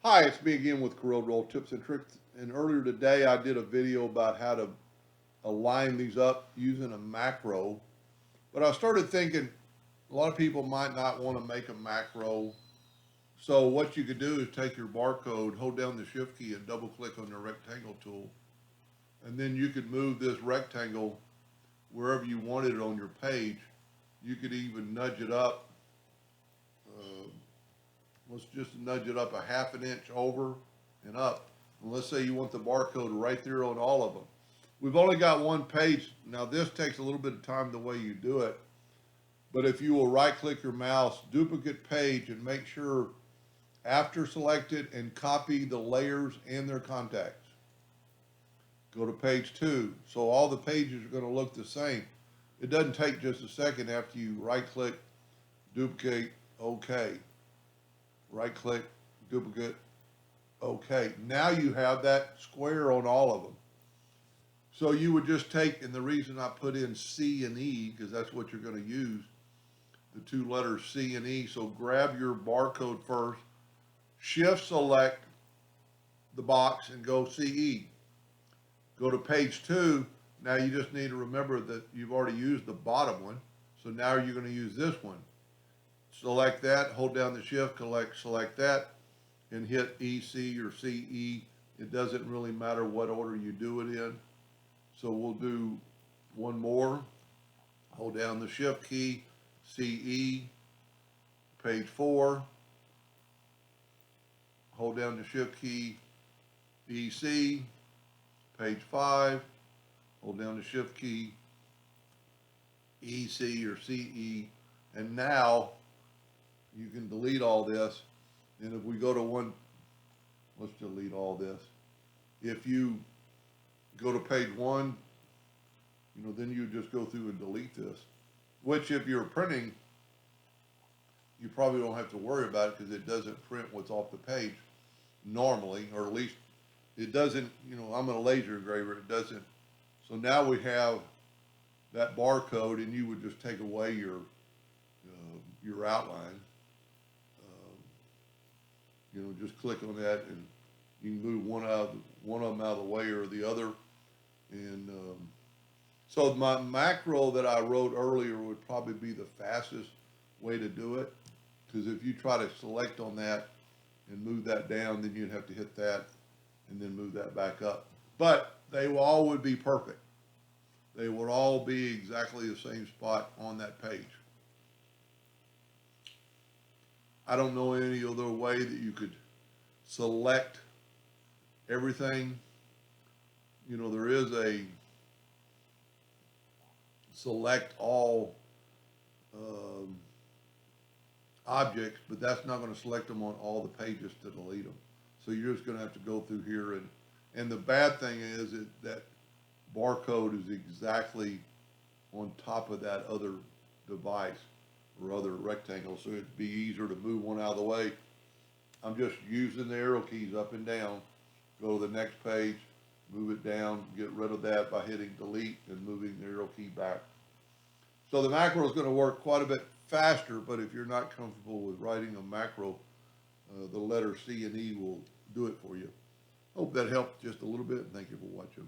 Hi, it's me again with Corel Tips and Tricks. And earlier today, I did a video about how to align these up using a macro. But I started thinking a lot of people might not want to make a macro. So what you could do is take your barcode, hold down the shift key and double click on the rectangle tool. And then you could move this rectangle wherever you wanted it on your page. You could even nudge it up. Uh, let's just nudge it up a half an inch over and up. And let's say you want the barcode right there on all of them. We've only got one page. Now this takes a little bit of time the way you do it, but if you will right click your mouse, duplicate page, and make sure after selected and copy the layers and their contacts. Go to page 2. So all the pages are going to look the same. It doesn't take just a second after you right click, duplicate, OK. Right click, duplicate, OK. Now you have that square on all of them. So you would just take, and the reason I put in C and E, because that's what you're going to use, the two letters C and E. So grab your barcode first, shift select the box and go CE. Go to page 2. Now you just need to remember that you've already used the bottom one. So now you're going to use this one. Select that, hold down the shift, select that, and hit EC or CE. It doesn't really matter what order you do it in. So we'll do one more. Hold down the shift key, CE, page 4. Hold down the shift key, EC, page 5. Hold down the shift key, EC or CE. And now you can delete all this. And if we go to one, let's delete all this. If you go to page 1, then you just go through and delete this, which if you're printing, you probably don't have to worry about it because it doesn't print what's off the page normally, or at least it doesn't, I'm a laser engraver, it doesn't. So now we have that barcode, and you would just take away your outline. Just click on that, and you can move one of them out of the way or the other. And so my macro that I wrote earlier would probably be the fastest way to do it, because if you try to select on that and move that down, then you'd have to hit that and then move that back up. But they all would be perfect. They would all be exactly the same spot on that page. I don't know any other way that you could select everything. There is a select all objects, but that's not going to select them on all the pages to delete them. So you're just going to have to go through here, and the bad thing is that barcode is exactly on top of that other device or other rectangle, so it'd be easier to move one out of the way. I'm just using the arrow keys up and down. Go to the next page, move it down, get rid of that by hitting delete and moving the arrow key back. So the macro is going to work quite a bit faster, but if you're not comfortable with writing a macro, the letter C and E will do it for you. Hope that helped just a little bit. Thank you for watching.